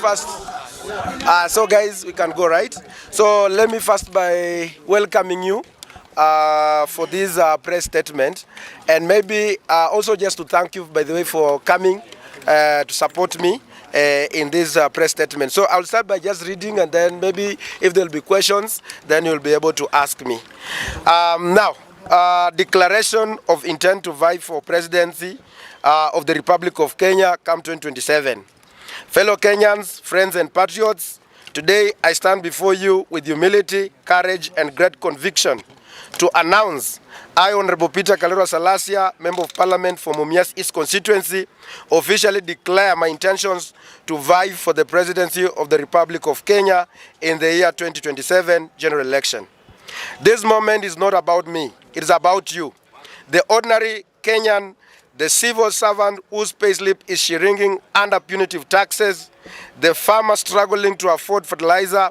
First, so guys, we can go right. So let me first by welcoming you for this press statement, and maybe also just to thank you, by the way, for coming to support me in this press statement. So I'll start by just reading, and then maybe if there'll be questions, then you'll be able to ask me. Now, declaration of intent to vie for presidency of the Republic of Kenya come 2027. Fellow Kenyans, friends and patriots, today I stand before you with humility, courage and great conviction to announce I, Honorable Peter Kalero Salasya, Member of Parliament for Mumias East Constituency, officially declare my intentions to vie for the presidency of the Republic of Kenya in the year 2027 general election. This moment is not about me, it is about you, the ordinary Kenyan, the civil servant whose payslip is shrinking under punitive taxes, the farmer struggling to afford fertilizer,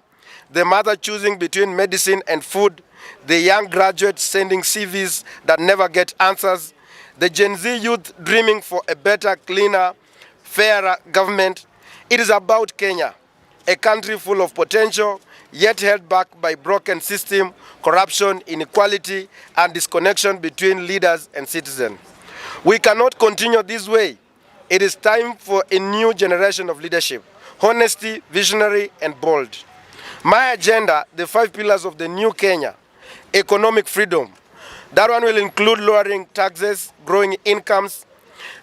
the mother choosing between medicine and food, the young graduate sending CVs that never get answers, the Gen Z youth dreaming for a better, cleaner, fairer government. It is about Kenya, a country full of potential, yet held back by broken system, corruption, inequality, and disconnection between leaders and citizens. We cannot continue this way. It is time for a new generation of leadership, honesty, visionary, and bold. My agenda, the 5 pillars of the new Kenya: economic freedom. That one will include lowering taxes, growing incomes.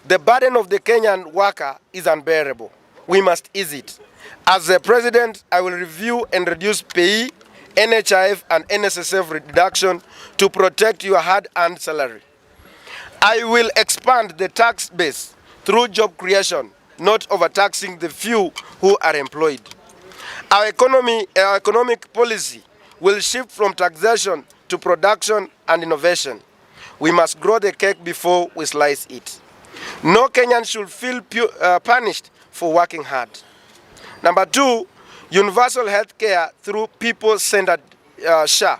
The burden of the Kenyan worker is unbearable. We must ease it. As the president, I will review and reduce pay, NHIF, and NSSF reduction to protect your hard-earned salary. I will expand the tax base through job creation, not overtaxing the few who are employed. Our economic policy will shift from taxation to production and innovation. We must grow the cake before we slice it. No Kenyan should feel punished for working hard. Number 2, universal health care through people-centered SHA.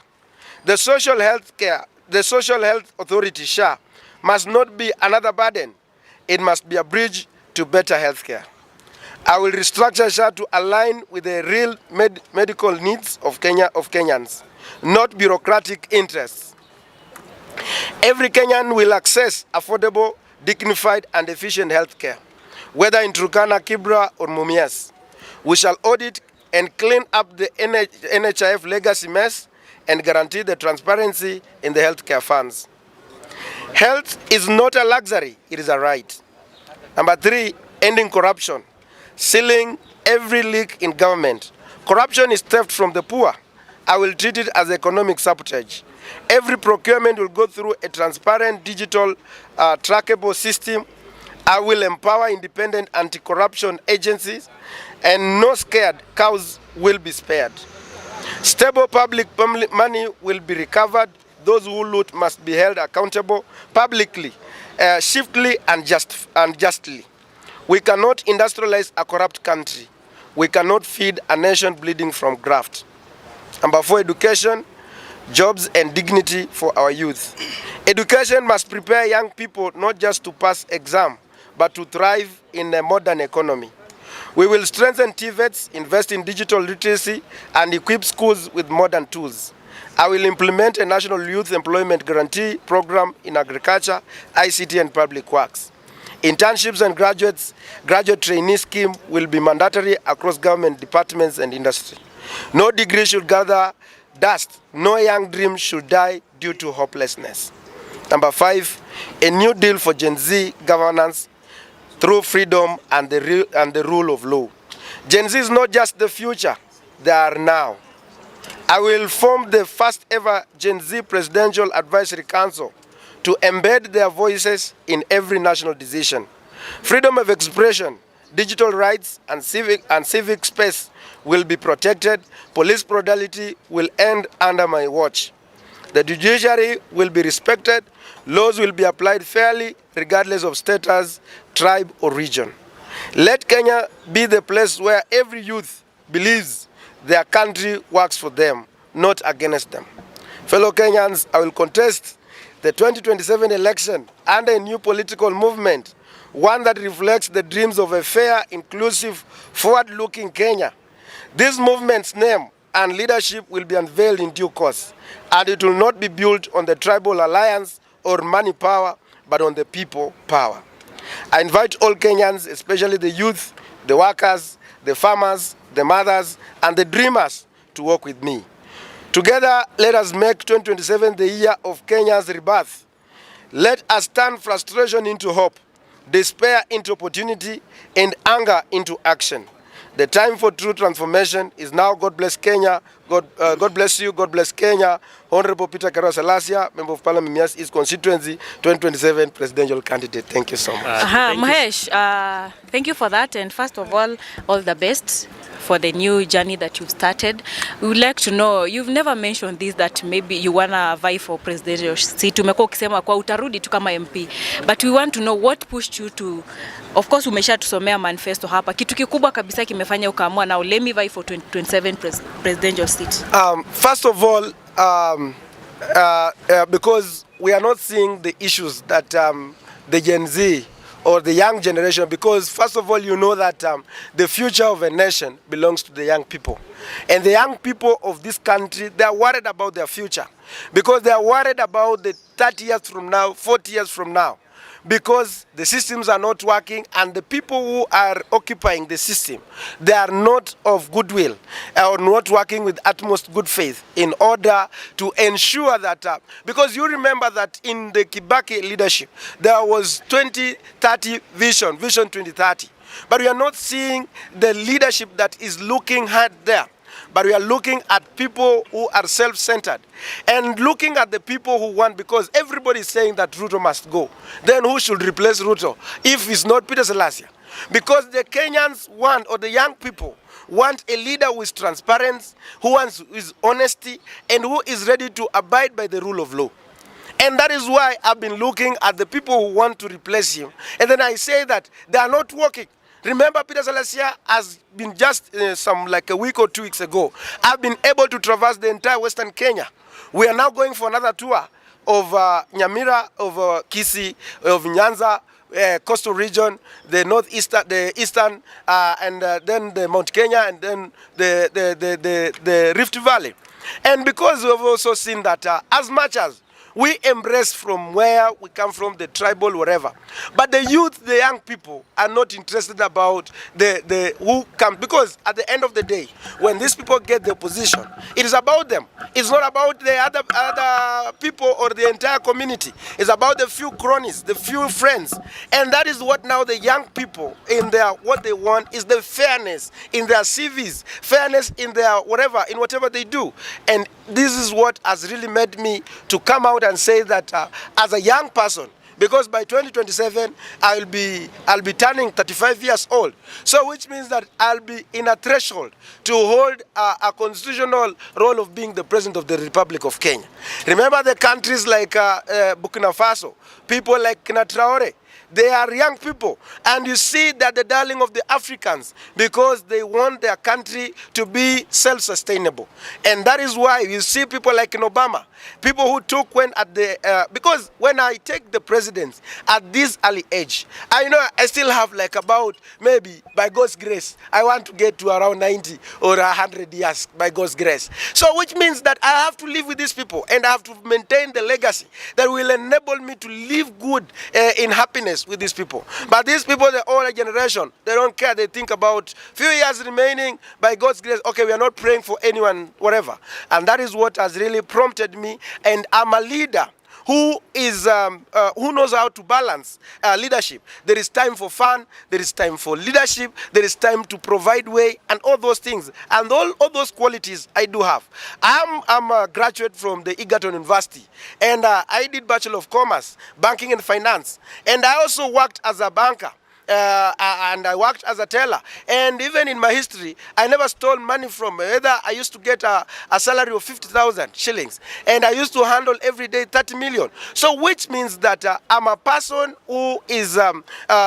The Social Health Authority, SHA, must not be another burden. It must be a bridge to better health care. I will restructure SHA to align with the real medical needs of Kenyans, not bureaucratic interests. Every Kenyan will access affordable, dignified, and efficient health care, whether in Turkana, Kibra, or Mumias. We shall audit and clean up the NHIF legacy mess and guarantee the transparency in the healthcare funds. Health is not a luxury, it is a right. Number 3, ending corruption. Sealing every leak in government. Corruption is theft from the poor. I will treat it as economic sabotage. Every procurement will go through a transparent, digital, trackable system. I will empower independent anti-corruption agencies, and no scared cows will be spared. Stable public money will be recovered. Those who loot must be held accountable publicly, swiftly, and justly. We cannot industrialize a corrupt country. We cannot feed a nation bleeding from graft. Number 4, education, jobs, and dignity for our youth. Education must prepare young people not just to pass exam, but to thrive in a modern economy. We will strengthen TVETs, invest in digital literacy, and equip schools with modern tools. I will implement a national youth employment guarantee program in agriculture, ICT, and public works. Internships and graduate trainee scheme will be mandatory across government departments and industry. No degree should gather dust. No young dream should die due to hopelessness. Number 5, a new deal for Gen Z governance through freedom and the rule of law. Gen Z is not just the future, they are now. I will form the first ever Gen Z Presidential Advisory Council to embed their voices in every national decision. Freedom of expression, digital rights, and civic space will be protected. Police brutality will end under my watch. The judiciary will be respected. Laws will be applied fairly, regardless of status, tribe, or region. Let Kenya be the place where every youth believes their country works for them, not against them. Fellow Kenyans, I will contest the 2027 election under a new political movement one that reflects the dreams of a fair, inclusive, forward-looking Kenya. This movement's name and leadership will be unveiled in due course, and it will not be built on the tribal alliance or money power, but on the people power. I invite all Kenyans, especially the youth, the workers, the farmers, the mothers, and the dreamers to work with me. Together, let us make 2027 the year of Kenya's rebirth. Let us turn frustration into hope, despair into opportunity, and anger into action. The time for true transformation is now. God bless Kenya. God bless you. God bless Kenya. Honorable Peter Karua Salasya, Member of Parliament, Mias East Constituency, 2027 presidential candidate. Thank you so much. Mahesh, thank you for that. And first of all the best for the new journey that you've started. We would like to know, you've never mentioned this, that maybe you wanna vie for presidential seat. Umekuwa ukisema kwa utarudi tu kama MP. But we want to know what pushed you to, of course umeshatusomea manifesto hapa. Kitu kikubwa kabisa kimefanya ukaamua now let me vie for 2027 presidential seat. First of all, because we are not seeing the issues that the Gen Z or the young generation, because first of all, you know that the future of a nation belongs to the young people. And the young people of this country, they are worried about their future, because they are worried about the 30 years from now, 40 years from now, because the systems are not working, and the people who are occupying the system, they are not of goodwill or not working with utmost good faith in order to ensure that, because you remember that in the Kibaki leadership, there was 2030 vision 2030, but we are not seeing the leadership that is looking hard there. But we are looking at people who are self-centered and looking at the people who want, because everybody is saying that Ruto must go. Then who should replace Ruto if it's not Peter Salasya? Because the Kenyans want, or the young people want, a leader who is transparent, who is honesty, and who is ready to abide by the rule of law. And that is why I've been looking at the people who want to replace him. And then I say that they are not working. Remember, Peter Salasya has been just like a week or 2 weeks ago, I've been able to traverse the entire Western Kenya. We are now going for another tour of Nyamira, of Kisii, of Nyanza, coastal region, the northeastern, the eastern, and then the Mount Kenya, and then the Rift Valley. And because we've also seen that as much as we embrace from where we come from, the tribal, whatever. But the youth, the young people, are not interested about the who come. Because at the end of the day, when these people get the position, it is about them. It's not about the other people or the entire community. It's about the few cronies, the few friends. And that is what now the young people, in their, what they want is the fairness in their CVs, fairness in their whatever, in whatever they do. And this is what has really made me to come out and say that as a young person, because by 2027 I'll be turning 35 years old. So which means that I'll be in a threshold to hold a constitutional role of being the president of the Republic of Kenya. Remember the countries like Burkina Faso, people like Kina Traore, they are young people, and you see that the darling of the Africans, because they want their country to be self-sustainable. And that is why you see people like in Obama, people who took when at the, because when I take the presidents at this early age, I know I still have like about, maybe by God's grace, I want to get to around 90 or 100 years by God's grace. So which means that I have to live with these people, and I have to maintain the legacy that will enable me to live good in happiness with these people. But these people, the older generation, they don't care. They think about few years remaining by God's grace. Okay, we are not praying for anyone, whatever. And that is what has really prompted me. And I'm a leader who is who knows how to balance leadership. There is time for fun, there is time for leadership, there is time to provide way, and all those things. And all those qualities I do have. I'm a graduate from the Egerton University, and I did Bachelor of Commerce, Banking and Finance. And I also worked as a banker and I worked as a teller. And even in my history, I never stole money from either. I used to get a salary of 50,000 shillings, and I used to handle every day 30 million. So which means that I'm a person who is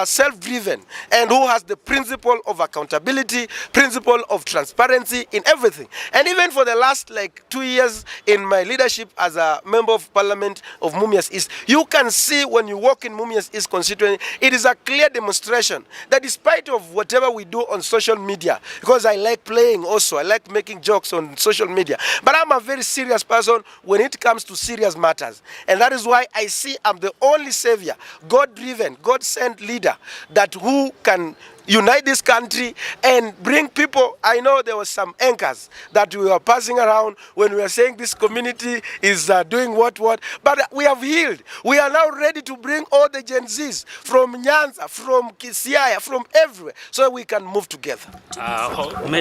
self-driven and who has the principle of accountability, principle of transparency in everything. And even for the last like 2 years in my leadership as a member of parliament of Mumias East, you can see when you walk in Mumias East constituency, it is a clear demonstration that despite of whatever we do on social media, because I like playing also, I like making jokes on social media, but I'm a very serious person when it comes to serious matters. And that is why I see I'm the only savior, God-driven, God-sent leader that who can unite this country and bring people. I know there was some anchors that we were passing around when we were saying this community is doing what, but we have healed. We are now ready to bring all the Gen Zs from Nyanza, from Kisiaya, from everywhere, so we can move together.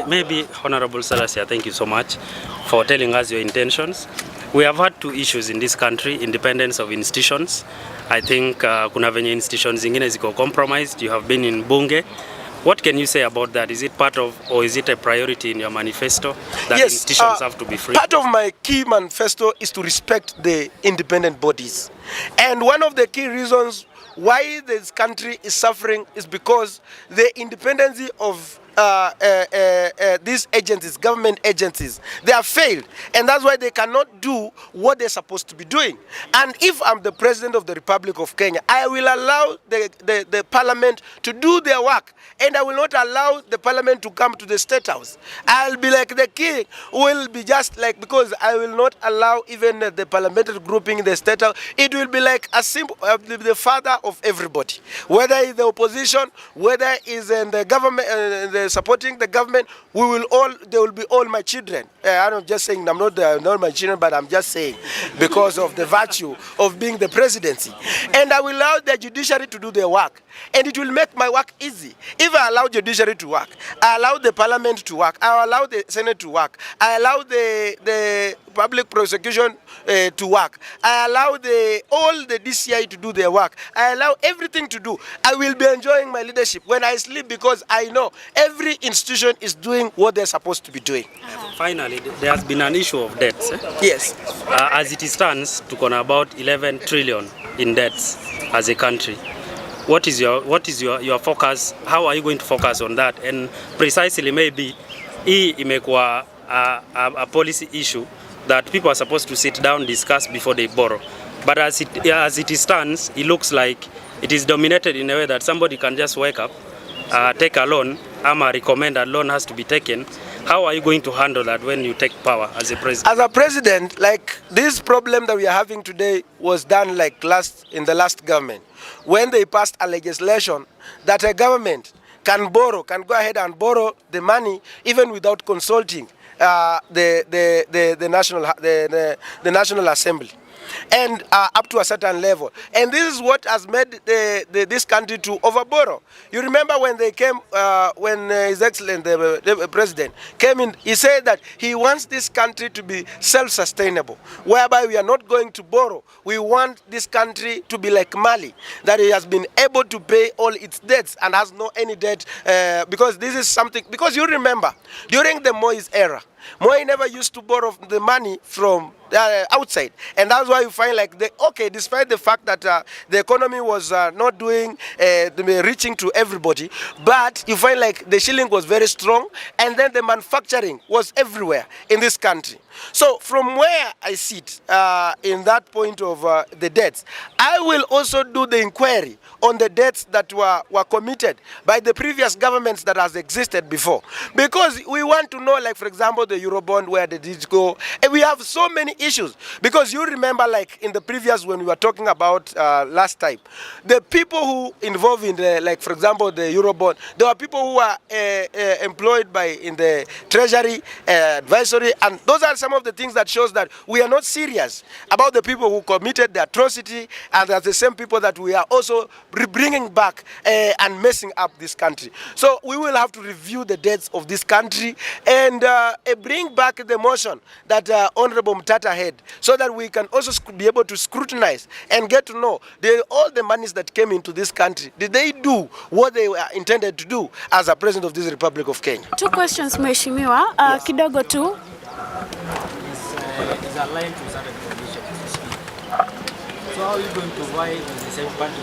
Maybe Honorable Salasya, thank you so much for telling us your intentions. We have had two issues in this country, independence of institutions. I think kuna venye institutions zingine ziko compromised. You have been in Bunge. What can you say about that? Is it part of, or is it a priority in your manifesto that yes, institutions have to be free? Part of my key manifesto is to respect the independent bodies. And one of the key reasons why this country is suffering is because the independence of these agencies, government agencies, they have failed, and that's why they cannot do what they're supposed to be doing. And if I'm the President of the Republic of Kenya, I will allow the Parliament to do their work, and I will not allow the Parliament to come to the State House. I'll be like the king, will be just like, because I will not allow even the parliamentary grouping in the State House. It will be like a simple, the father of everybody, whether it's the opposition, whether it's in the government, supporting the government, they will be all my children. I'm just saying, I'm not my children, but I'm just saying because of the virtue of being the presidency. And I will allow the judiciary to do their work, and it will make my work easy. If I allow judiciary to work, I allow the parliament to work, I allow the Senate to work, I allow the public prosecution to work, I allow all the DCI to do their work, I allow everything to do, I will be enjoying my leadership when I sleep, because I know every institution is doing what they're supposed to be doing. Finally, there has been an issue of debts. Yes. As it stands, tuko na about 11 trillion in debts as a country. What is your focus? How are you going to focus on that? And precisely, maybe hii imekuwa a policy issue that people are supposed to sit down, discuss before they borrow. But as it stands, it looks like it is dominated in a way that somebody can just wake up, take a loan, ama recommend a loan has to be taken. How are you going to handle that when you take power as a president? As a president, like this problem that we are having today was done like in the last government, when they passed a legislation that a government can go ahead and borrow the money even without consulting the National Assembly, and up to a certain level. And this is what has made this country to overborrow. You remember when they came, when His Excellency the President came in, he said that he wants this country to be self-sustainable, whereby we are not going to borrow. We want this country to be like Mali, that it has been able to pay all its debts and has no any debt, because this is something, because you remember, during the Moise era, Moi never used to borrow the money from outside, and that's why you find like despite the fact that the economy was not doing reaching to everybody, but you find like the shilling was very strong, and then the manufacturing was everywhere in this country. So from where I sit in that point of the debts, I will also do the inquiry on the debts that were committed by the previous governments that has existed before, because we want to know, like for example, the Eurobond, where did it go? And we have so many issues, because you remember like in the previous, when we were talking about last time, the people who involved in the, like for example, the Eurobond, there were people who were employed in the Treasury advisory, and those are some of the things that shows that we are not serious about the people who committed the atrocity, and that's the same people that we are also bringing back and messing up this country. So we will have to review the debts of this country, and bring back the motion that Honorable Mtata had, so that we can also be able to scrutinize and get to know all the monies that came into this country. Did they do what they were intended to do as a president of this Republic of Kenya? Two questions, Mheshimiwa. Yes. Kidogo tu. Is aligned to certain conditions. So how are you going to vie with the same party?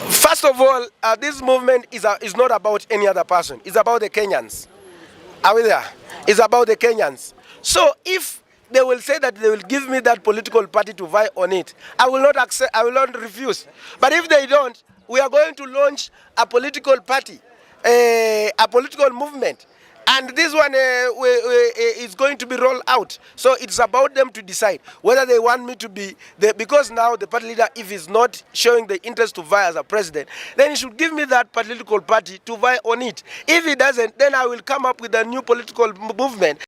First of all, this movement is not about any other person. It's about the Kenyans. Are we there? It's about the Kenyans. So if they will say that they will give me that political party to vie on it, I will not accept, I will not refuse. But if they don't, we are going to launch a political party, a political movement. And this one is going to be rolled out. So it's about them to decide whether they want me to be, because now the party leader, if he's not showing the interest to vie as a president, then he should give me that political party to vie on it. If he doesn't, then I will come up with a new political movement.